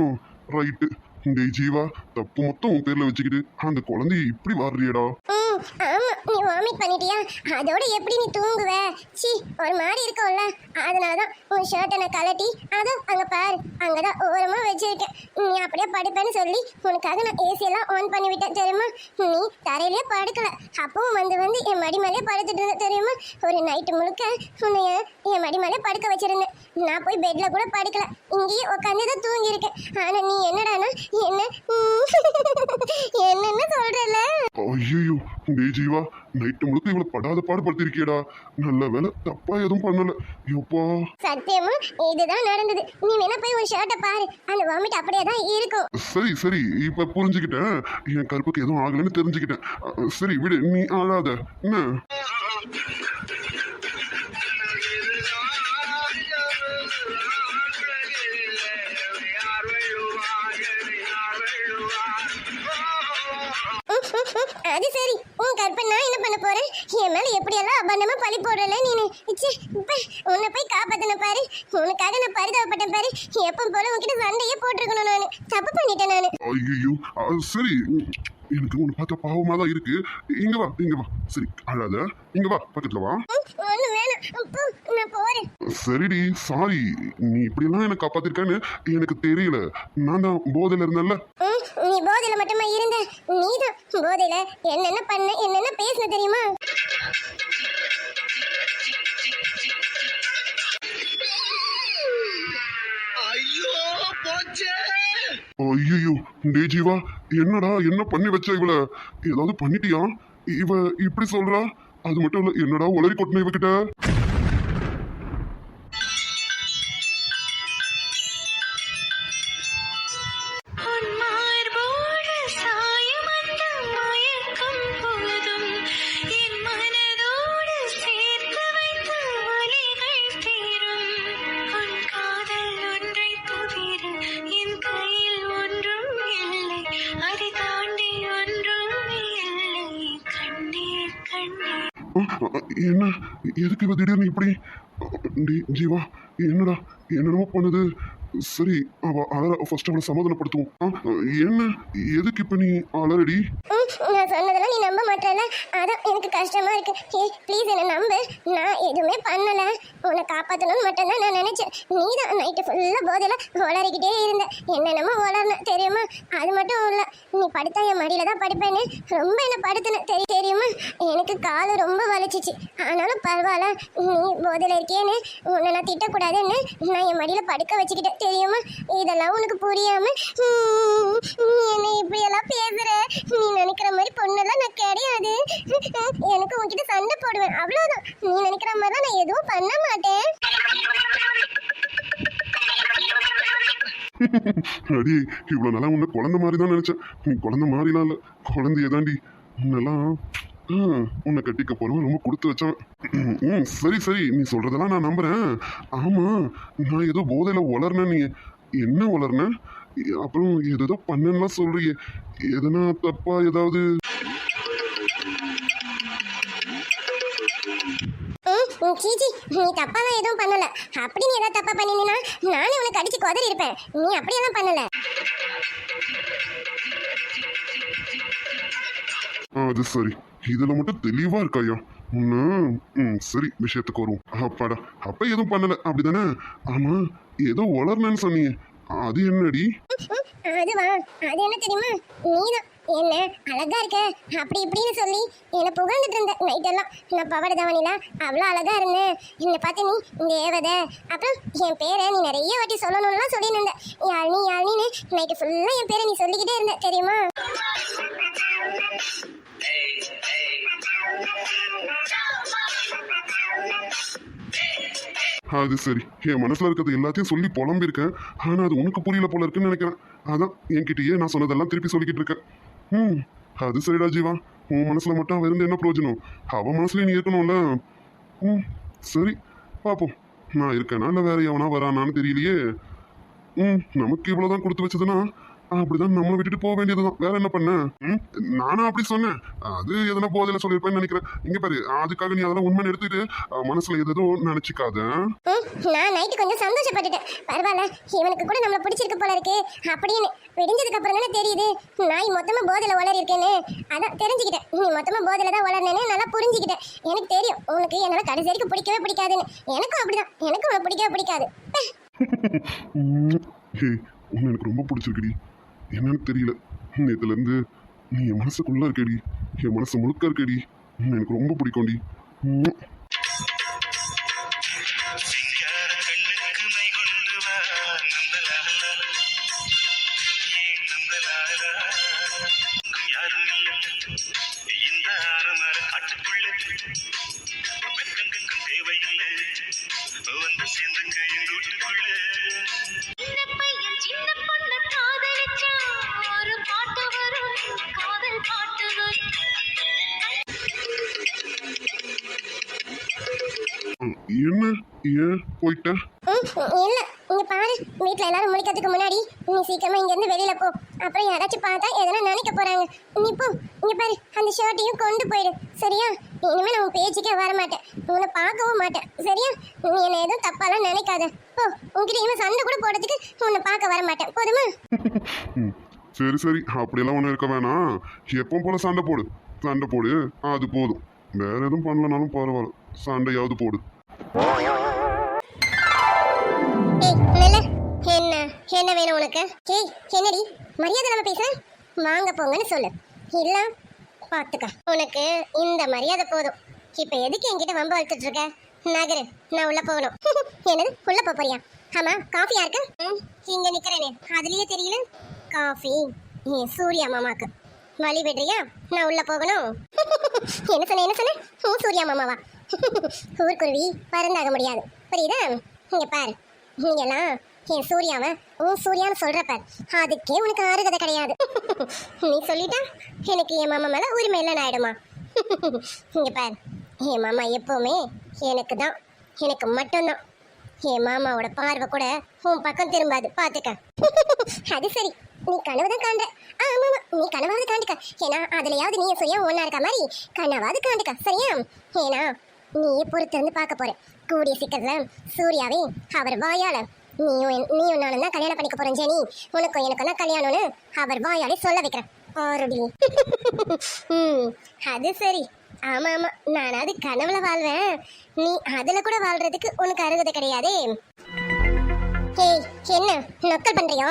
[SPEAKER 2] ரைட்டு, டேய் ஜீவா, தப்பு மொத்தம் உன் பேர்ல வச்சுக்கிட்டு அந்த குழந்தைய இப்படி வாடுறியடா.
[SPEAKER 3] ஆமா, நீ வாமிட் பண்ணிட்டியா? அதோட எப்படி நீ தூங்குவ? சி, ஒரு மாதிரி இருக்கும்ல. அதனாலதான் உன் ஷர்ட்டை நான் கலட்டி அதோ அங்க பாரு, அங்கதான் ஓரமா வச்சிருக்கேன். நீ அப்படியே படுப்பேன்னு சொல்லி உனக்காக நான் ஏசி எல்லாம் ஆன் பண்ணி விட்டேன் தெரியுமா? நீ தரையிலே படுக்கல, அப்பவும் வந்து என் மடி மேலே படுத்துட்டு இருந்த தெரியுமா? ஒரு நைட்டு முழுக்க உன்னைய என் மடி மேலே படுக்க வச்சிருந்தேன். நான் போய் பெட்ல கூட படுக்கல, இங்கேயே உட்காந்து தான் தூங்கி இருக்கேன். ஆனா நீ என்னடானா என்னன்னு சொல்றல?
[SPEAKER 2] ஐயோ டேய் ஜீவா, நைட்டு முழுக்க இவ்வளவு படாத பாடுபடுத்திருக்கியடா. நல்ல வேலை, தப்பா எதுவும் பண்ணல. எப்பா
[SPEAKER 3] சத்தியமா இதுதான் நடந்தது. நீ வேணா போய் ஒரு ஷர்ட்டை பாரு, அந்த வாமிட் அப்படியே தான் இருக்கும்.
[SPEAKER 2] சரி சரி, இப்ப புரிஞ்சுக்கிட்டேன். என் கருப்புக்கு எதுவும் ஆகலைன்னு தெரிஞ்சுக்கிட்டேன். சரி விடு, நீ ஆளாத என்ன.
[SPEAKER 3] அது சரி, உன் கற்பனை நான் என்ன பண்ண போறேன்? என் மேல எப்படியெல்லாம் அபண்டமா பழி போடுறல நீனு. உன்னை போய் காப்பாத்தின பாரு, உனக்காக நான் பரிதாபப்பட்டேன் பாரு. எப்பவும் போல உன்கிட்ட சண்டையே போட்டிருக்கணும். நானு தப்பு பண்ணிட்டேன் நானு.
[SPEAKER 2] ஐயோ சரி, எனக்கு உன்னை பார்த்தா பாவமா தான் இருக்கு. இங்க வா இங்க வா, சரி அழாத, இங்க வா பக்கத்துல வா.
[SPEAKER 3] ஒண்ணு வேணாம், போ, நான் போறேன்.
[SPEAKER 2] சரிடி, சாரி. நீ இப்படியெல்லாம் எனக்கு காப்பாத்திருக்கான்னு எனக்கு தெரியல. நான் தான் போதையில இருந்தேன்ல.
[SPEAKER 3] நீ போதையில மட்டுமா இருந்த? நீதான் போதையில என்னென்ன பண்ண, என்னென்ன பேசுன தெரியுமா?
[SPEAKER 4] ஐயோ போச்சே.
[SPEAKER 2] ஐயோ டேய் ஜீவா, என்னடா என்ன பண்ணி வச்ச இவள? ஏதாவது பண்ணிட்டியா? இவ இப்படி சொல்றா. அது மட்டும் இல்ல, என்னடா உளறி கொட்டின இவகிட்ட?
[SPEAKER 5] உன் மார்போடு சாயும் அந்த மயக்கம் போதும் என் மனதோடு சேர்த்து வைத்த வலிகள் தீரும். உன் காதல் ஒன்றை தவிர என் கையில் ஒன்றும் இல்லை, அதை தாண்டி ஒன்றும் இல்லை. கண்ணீர் கண்ணீர்.
[SPEAKER 2] என்ன, எதுக்கு இவ திடீர்னு இப்படி? டேய் ஜீவா, என்னடா என்னென்னமோ பண்ணுது. சரி, அலற ஃபர்ஸ்ட் அவளை சமாதானப்படுத்துவோம். என்ன, எதுக்கு இப்ப நீ அலறடி?
[SPEAKER 3] நான் சொன்னதெல்லாம் நீ நம்ப மாட்டேல, அதான் எனக்கு கஷ்டமா இருக்கு. ப்ளீஸ் என்ன நம்பு, நான் எதுவுமே பண்ணல. உன்னை காப்பாற்றணும்னு மட்டும்தான் நான் நினைச்சேன். நீ தான் நைட்டு ஃபுல்லாக போதையில உளறிக்கிட்டே இருந்த, என்னென்னமோ உளர்ன தெரியுமா? அது மட்டும் இல்லை, நீ படுத்தா என் மடியில தான் படுப்பேன்னு ரொம்ப என்ன படுத்துன தெரியுமா? எனக்கு காலு ரொம்ப வலிச்சிச்சு. ஆனாலும் பரவாயில்ல, நீ போதையில இருக்கேன்னு உன்னை நான் திட்டக்கூடாதுன்னு நான் என் மடியில படுக்க வச்சுக்கிட்டேன் தெரியுமா? இதெல்லாம் உனக்கு புரியாம நீ என்னை இப்படியெல்லாம் பேசுற. நீ நினைக்கிற மாதிரி பொண்ணெல்லாம் நான் கிடையாது. எனக்கு உன்கிட்ட சண்டை போடுவேன், அவ்வளவுதான். நீ நினைக்கிற மாதிரிலாம் நான் எதுவும் பண்ண மாட்டேன்.
[SPEAKER 2] அடி, இவ்வளவு நாளா உன்னை குழந்தை மாதிரி தான் நினைச்சேன். நீ குழந்தை மாதிரிலாம் இல்ல, குழந்தையதாண்டி. உன்னெல்லாம் உன்னை கட்டிக்க போறோம், ரொம்ப கொடுத்து வச்சவன். சரி சரி, நீ சொல்றதெல்லாம் நான் நம்புறேன். ஆமா, நான் ஏதோ போதையில உளர்ன, நீ என்ன உளர்ன? அப்புறம் ஏதோ பண்ணலாம் சொல்றியே, எதனா தப்பா ஏதாவது?
[SPEAKER 3] சீச்சி, நீ தப்பாலாம் எதுவும் பண்ணல. அப்படி நீ ஏதாவது தப்பா பண்ணினா நானே உனக்கு அடிச்சு குதறி இருப்பேன். நீ அப்படியெல்லாம் பண்ணல.
[SPEAKER 2] அது சரி, இதுல மட்டும் தெளிவா இருக்காயா? சரி, விஷயத்துக்கு வருவோம். அப்பாடா, அப்ப எதுவும் பண்ணல அப்படிதானே? ஆமா, ஏதோ வளர்னன்னு சொன்னீங்க, அது என்னடி?
[SPEAKER 3] அதுவா, அது என்ன தெரியுமா? நீதான் என்ன அழகா இருக்க அப்படி இப்படின்னு சொல்லி என்னை புகழ்ந்துட்டு இருந்த நைட்டெல்லாம். நான் பவட தவணில அவ்வளோ அழகா இருந்தேன். என்னை பார்த்து நீ தேவதை, அப்புறம் என் பேரை நீ நிறைய வாட்டி சொல்லணும்லாம் சொல்லின்னு இருந்த. யாழ்னி யாழ்னின்னு நைட்டு ஃபுல்லாக என் பேரை நீ சொல்லிக்கிட்டே இருந்த தெரியுமா?
[SPEAKER 2] அது சரி, என் மனசுல இருக்கிறது எல்லாத்தையும் சொல்லி புலம்பிருக்கேன். ஆனா அது உனக்கு புரியல போல இருக்குன்னு நினைக்கிறேன். அதான் என்கிட்டயே நான் சொன்னதெல்லாம் திருப்பி சொல்லிக்கிட்டு இருக்கேன். அது சரிடா ஜீவா, உன் மனசுல மட்டும் அவ இருந்து என்ன பிரயோஜனம்? அவன் மனசுலயும் நீ இருக்கணும்ல. சரி, பாப்போம். நான் இருக்கேனா இல்லை வேற எவனா வரானான்னு தெரியலையே. நமக்கு இவ்வளவுதான் கொடுத்து வச்சதுன்னா அப்படிதான் நம்மளை விட்டுட்டு போக வேண்டியதுதான். வேற என்ன பண்ண? நானும் அப்படி சொன்னேன். அது எதனா போதையில சொல்லியிருப்பேன்னு நினைக்கிறேன். இங்க பாரு, அதுக்காக நீ அதெல்லாம் உண்மை எடுத்துட்டு மனசுல எதோ நினைச்சுக்காத.
[SPEAKER 3] நான் நைட்டு கொஞ்சம் சந்தோஷப்பட்டுட்டேன். பரவாயில்ல, இவனுக்கு கூட நம்மள பிடிச்சிருக்கு போல இருக்கு அப்படின்னு. விடிஞ்சதுக்கு அப்புறம் தானே தெரியுது நாய் மொத்தமா போதையில வளரி இருக்கேன்னு. அதான் தெரிஞ்சுக்கிட்டேன், நீ மொத்தமா போதையில தான் வளர்னேன்னு நல்லா புரிஞ்சுக்கிட்டேன். எனக்கு தெரியும் உனக்கு என்னால கடைசி வரைக்கும் பிடிக்கவே பிடிக்காதுன்னு. எனக்கும் அப்படிதான், எனக்கும் உனக்கு பிடிக்கவே பிடிக்காது.
[SPEAKER 2] ஹே, உன்னை எனக்கு ரொம்ப பிடிச்சிருக்குடி. என்னன்னு தெரியல, நேத்துல இருந்து நீ என் மனசுக்குள்ள இருக்கடி, என் மனசு முழுக்க இருக்கடி. உன்னை எனக்கு ரொம்ப பிடிக்கும்டி.
[SPEAKER 1] சிங்கார கண்ணுக்கு மை கொண்டு வா நந்தலாலா ஏன் நந்தலாலா யாரும் இல்லை இந்த ஆரமர காட்டுக்குள்ள வெக்கங்கக்கும் தேவையில்லை வந்து சேர்ந்துங்க எங்க வீட்டுக்குள்ள
[SPEAKER 5] சின்ன பையன் சின்ன பொண்ண காதலிச்சா ஒரு பாட்டு வரும், காதல் பாட்டு வரும்.
[SPEAKER 2] என்ன ஏன் போயிட்ட?
[SPEAKER 3] இல்ல, இங்க பாரு, வீட்ல எல்லாரும் முழிக்கிறதுக்கு முன்னாடி நீ சீக்கிரமா இங்க இருந்து வெளியில போ. அப்புறம் யாராச்சும் பார்த்தா எதனா நினைக்க போறாங்க. நீ போ. இங்க பாரு, அந்த ஷர்ட்டையும் கொண்டு போயிடு, சரியா? இனிமே நான் உன் பேச்சுக்கே வர மாட்டேன், உன்னை பார்க்கவும் மாட்டேன், சரியா? நீ என்ன எதுவும் தப்பாலாம் நினைக்காத. போ, உன்கிட்ட இனிமே சண்டை கூட போடுறதுக்கு உன்னை பார்க்க வர மாட்டேன், போதுமா?
[SPEAKER 2] சரி சரி, அப்படியெல்லாம் ஒன்றும் இருக்க வேணாம். எப்பவும் போல சண்டை போடு, சண்டை போடு, அது போதும். வேற எதுவும் பண்ணலனாலும் பரவாயில்ல, சண்டையாவது போடு.
[SPEAKER 3] ஏய் நில்ல. என்ன என்ன வேணும் உனக்கு? ஏய் என்னடி மரியாதை இல்லாம பேசுற? வாங்க போங்கன்னு சொல்லு, இல்ல பாத்துக்க. உனக்கு இந்த மரியாதை போதும். இப்ப எதுக்கு என்கிட்ட வம்பு வளர்த்துட்டு இருக்க? நகரு, நான் உள்ள போகணும். என்னது உள்ள போறியா? ஆமா, காஃபி யாருக்கு? இங்க நிக்கிறேனே அதுலயே தெரியல. காஃபி ஏன் சூர்யா மாமாக்கு. வழி விடுறியா? நான் உள்ள போகணும். என்ன சொன்ன என்ன சொன்ன? சூர்யா மாமாவா? ஊர்க்குருவி பறந்தாக முடியாது, புரியுதா? இங்க பாரு, நீங்கெல்லாம் என் சூர்யாவை உன் சூர்யான்னு சொல்றப்ப அதுக்கே உனக்கு அருகதை கிடையாது. நீ சொல்லிட்டா எனக்கு என் மாமா மேல உரிமை இல்லைன்னு ஆயிடுமா? இங்க பாரு, என் மாமா எப்பவுமே எனக்கு தான், எனக்கு மட்டும்தான். என் மாமாவோட பார்வை கூட உன் பக்கம் திரும்பாது, பாத்துக்க. அது சரி, நீ கனவு தான் காண்ற. ஆமா, நீ கனவாவது காண்டுக்க. ஏன்னா அதுலயாவது நீ சுயம் ஒன்னா இருக்க மாதிரி கனவாவது காண்டுக்க, சரியா? ஏன்னா நீ பொறுத்து வந்து பார்க்க போற. கூடிய சீக்கிரத்துல சூர்யாவே அவர் வாயால நீயும் நானும் தான் கல்யாணம் பண்ணிக்க போறேன் ஜெனி, உனக்கும் எனக்கும் தான் கல்யாணம்னு அவர் வாயாலே சொல்ல வைக்கிறேன். ஆறுடி. அது சரி. ஆமா ஆமா, நானாவது கனவுல வாழ்வேன், நீ அதுல கூட வாழ்றதுக்கு உனக்கு அருகதை கிடையாதே. ஏய் என்ன நக்கல் பண்றியோ?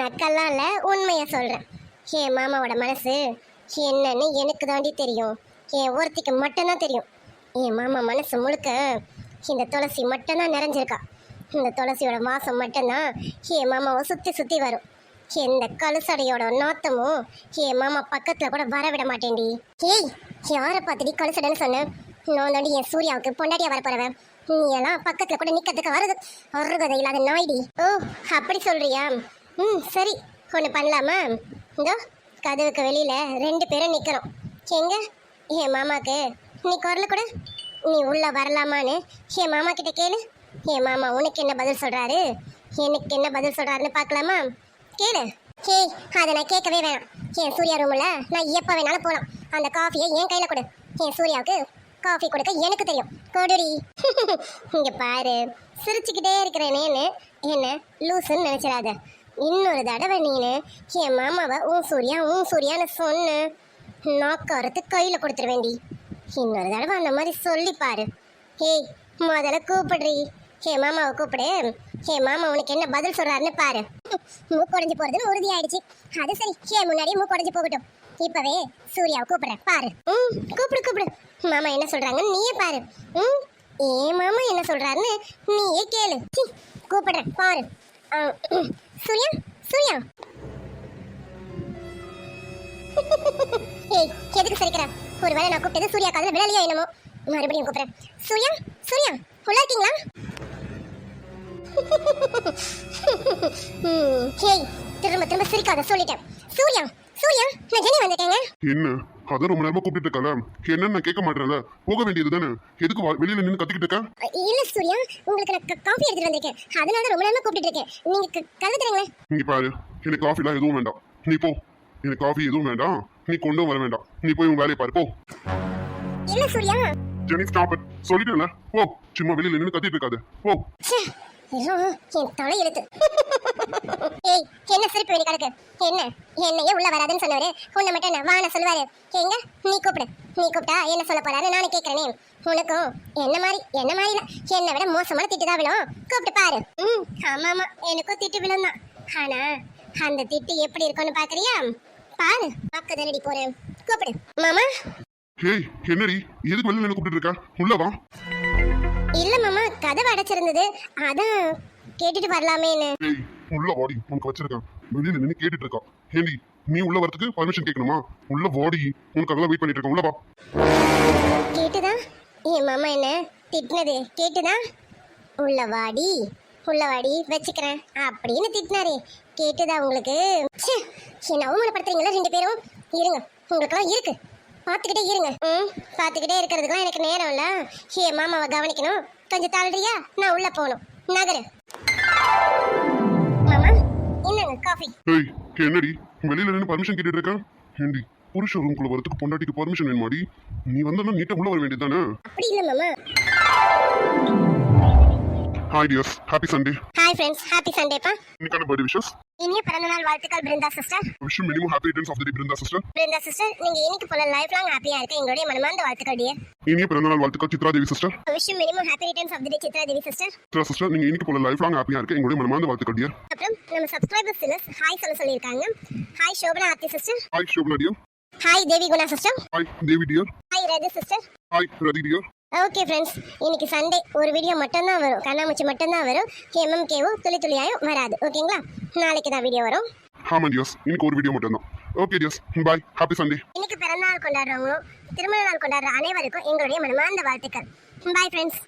[SPEAKER 3] நக்கல்லாம் இல்ல, உண்மையா சொல்றேன். என் மாமாவோட மனசு என்னன்னு எனக்கு தாண்டி தெரியும், என் ஒருத்திக்கு மட்டும்தான் தெரியும். என் மாமா மனசு முழுக்க இந்த துளசி மட்டும்தான் நிறைஞ்சிருக்கா. இந்த துளசியோட வாசம் மட்டும்தான் என் மாமாவை சுத்தி சுத்தி வரும். எந்த கழுசடையோட நாத்தமும் என் மாமா பக்கத்துல கூட வர விட மாட்டேன்டி. ஏய் யாரை பார்த்துடி கழுசடைன்னு சொன்னேன்? நான் தாண்டி என் சூர்யாவுக்கு பொண்டாட்டியா வரப்போறவன். நீ எல்லாம் பக்கத்துல கூட நிக்கிறதுக்கு அருகதை இல்லாத நாய்டி. ஓ அப்படி சொல்றியா? சரி, ஒன்று பண்ணலாமா? இதோ கதவுக்கு வெளியில 2 பேரும் நிக்கிறோம். எங்க என் மாமாக்கு நீ குரல் கூட, நீ உள்ள வரலாமான்னு என் மாமா கிட்ட கேளு. என் மாமா உனக்கு என்ன பதில் சொல்றாரு, எனக்கு என்ன பதில் சொல்றாருன்னு பார்க்கலாமா? கேளு. ஏய் அதை நான் கேட்கவே வேணாம். என் சூர்யா ரூம்ல நான் எப்போ வேணாலும் போகலாம். அந்த காஃபியை என் கையில கொடு. என் சூர்யாவுக்கு காஃபி கொடுக்க எனக்கு தெரியும், கொடுடி. இங்க பாரு, சிரிச்சுக்கிட்டே இருக்கிறேனேன்னு என்ன லூசுன்னு நினைச்சிடாத. இன்னொரு தடவை நீனு என் மாமாவை உன் சூர்யான்னு சொன்னு நாக்காரத்து கையில கொடுத்துருவேண்டி. இன்னொரு தடவை அந்த மாதிரி சொல்லி பாரு. ஏய் முதல்ல கூப்பிடுறீ, என் மாமாவை கூப்பிடு. என் மாமா உனக்கு என்ன பதில் சொல்றாருன்னு பாரு. மூக்குடைஞ்சு போறதுன்னு உறுதி ஆயிடுச்சு. அது சரி, என் முன்னாடியே மூக்குடைஞ்சு போகட்டும். இப்பவே சூர்யாவை கூப்பிடுறேன், பாரு. கூப்பிடு. மாமா என்ன சொல்றாங்கன்னு நீயே பாரு. ஏன் மாமா என்ன சொல்றாருன்னு நீயே கேளு. கூப்பிடுறேன், பாரு. சூர்யா. ஏய் எதுக்கு சரிக்கிற? ஒருவேளை நான் கூப்பிட்டது சூர்யா காதுல விழலையோ என்னமோ. மறுபடியும் கூப்பிடுறேன். சூர்யா உள்ள இருக்கீங்களா? ஏய் திரும்ப சிரிக்காத, சொல்லிட்டேன். சூர்யா நான் ஜெனி வந்துட்டேங்க.
[SPEAKER 2] என்ன அதான் ரொம்ப நேரமா கூப்பிட்டு இருக்கல என்னன்னு நான் கேட்க மாட்டேன்ல போக வேண்டியது தானே எதுக்கு வெளியில நின்று கத்திக்கிட்டு இருக்க
[SPEAKER 3] இல்ல சூர்யா உங்களுக்கு நான் காஃபி எடுத்துட்டு வந்திருக்கேன் அதனால தான் ரொம்ப நேரமா கூப்பிட்டு இருக்கேன் நீங்க கதை தரீங்களே
[SPEAKER 2] இங்க பாரு எனக்கு காஃபிலாம் எதுவும் வேண்டாம் நீ போ எனக்கு காஃபி எதுவும் வேண்டாம் நீ கொண்டும் வர வேண்டாம் நீ போய் உன் வேலையை பாரு போ
[SPEAKER 3] இல்ல சூர்யா
[SPEAKER 2] ஜெனி ஸ்டாப் இட் சொல்லிட்டேன்ல போ சும்மா வெளியில நின்று கத்திட்டு இருக்காது போ
[SPEAKER 3] ச்சே, ஐயோ, என் தலை எழுத்து ஏய் என்ன சிரிப்பு வெளி கிடக்கு என்ன என்னையே உள்ள வராதுன்னு சொன்னவரு உன்னை மட்டும் என்ன வான சொல்லுவாரு எங்க நீ கூப்பிட்டா என்ன சொல்ல போறாரு நானே கேட்கறேனே உனக்கும் என்ன மாதிரி இல்ல என்னை விட மோசமான திட்டு தான் விழும் கூப்பிட்டு பாரு ஆமா எனக்கும் திட்டு விழும் தான் ஆனா அந்த திட்டு எப்படி இருக்கும்னு பாக்குறியா பாரு பக்கத்தடி போறேன் கூப்பிடு மாமா
[SPEAKER 2] ஹேய் என்னடி எதுக்கு வெளியில நின்று கூப்பிட்டு இருக்க உள்ள வா
[SPEAKER 3] இல்ல மாமா கதவு அடைச்சிருந்தது அதான் கேட்டுட்டு வரலாமேன்னு
[SPEAKER 2] ஏய் உள்ள வாடி உனக்கு வச்சிருக்கேன் வெளியில நின்று கேட்டுட்டு இருக்கா ஏண்டி நீ உள்ள வரதுக்கு பர்மிஷன் கேட்கணுமா உள்ள வாடி உனக்காக வெயிட் பண்ணிட்டு இருக்கேன் உள்ள வா
[SPEAKER 3] கேட்டுதான் என் மாமா என்ன திட்டினது கேட்டுதான் உள்ள வாடி வச்சுக்கிறேன் அப்படின்னு திட்டினாரே கேட்டுதா உங்களுக்கு ச்சே, என்ன அவமானப்படுத்துறீங்களா ரெண்டு பேரும் இருங்க உங்களுக்கெல்லாம் இருக்கு பார்த்துக்கிட்டே இருங்க பார்த்துக்கிட்டே இருக்கிறதுக்குலாம் எனக்கு நேரம் இல்ல என் மாமாவை கவனிக்கணும் கொஞ்சம் தள்ளுறியா நான் உள்ள போகணும் நகரு மாமா என்னங்க காஃபி
[SPEAKER 2] ஏய் என்னடி வெளியில நின்று பர்மிஷன் கேட்டுட்டு இருக்க ஏண்டி புருஷ ரூம்குள்ள வரதுக்கு பொண்டாட்டிக்கு பர்மிஷன் வேணுமாடி நீ வந்தா நீட்டா உள்ள வர வேண்டியதானே
[SPEAKER 3] அப்படி இல்ல மாமா
[SPEAKER 2] hi dears happy Sunday
[SPEAKER 3] hi friends happy சண்டேப்பா
[SPEAKER 2] இன்னைக்கான பர்த்டே விஷஸ்
[SPEAKER 3] இனிய பிறந்தநாள் வாழ்த்துக்கள் Brinda sister
[SPEAKER 2] wish minimum happy returns of the day Brinda sister
[SPEAKER 3] Brinda sister நீங்க இன்னைக்கு போல லைஃப் லாங் ஹாப்பியா இருக்க எங்களுடைய மனமார்ந்த வாழ்த்துக்கள் டியர்
[SPEAKER 2] இனிய பிறந்தநாள் வாழ்த்துக்கள் Chitra Devi sister
[SPEAKER 3] wish minimum happy returns of the day Chitra Devi sister
[SPEAKER 2] Chitra sister நீங்க இன்னைக்கு போல லைஃப் லாங் ஹாப்பியா இருக்க எங்களுடைய மனமார்ந்த வாழ்த்துக்கள் டியர்
[SPEAKER 3] அப்புறம் நம்ம சப்ஸ்கிரைபர்ஸ் சிலர் ஹாய் சொல்லியிருக்காங்க hi Sobana Aarthi sister
[SPEAKER 2] hi Shobana dear
[SPEAKER 3] hi Devi Guna sister
[SPEAKER 2] hi Devi dear
[SPEAKER 3] hi Rathi sister
[SPEAKER 2] hi Rathi dear
[SPEAKER 3] okay friends இன்னைக்கு சண்டே ஒரு வீடியோ மட்டும்தான் வரும் கண்ணாமூச்சி மட்டும்தான் வரும் எம்எம்கேவும் துளியாயும் வராது ஓகேங்களா நாளைக்கு தான் வீடியோ வரும்
[SPEAKER 2] ஆமா டியர்ஸ் இன்னைக்கு ஒரு வீடியோ மட்டும் தான் ஓகே டியர்ஸ் பாய் ஹாப்பி சண்டே
[SPEAKER 3] இன்னைக்கு பிறந்தநாள் கொண்டாடுறவங்களும் திருமண நாள் கொண்டாடுற அனைவருக்கும் எங்களுடைய மனமார்ந்த வாழ்த்துக்கள் பாய் ஃப்ரெண்ட்ஸ்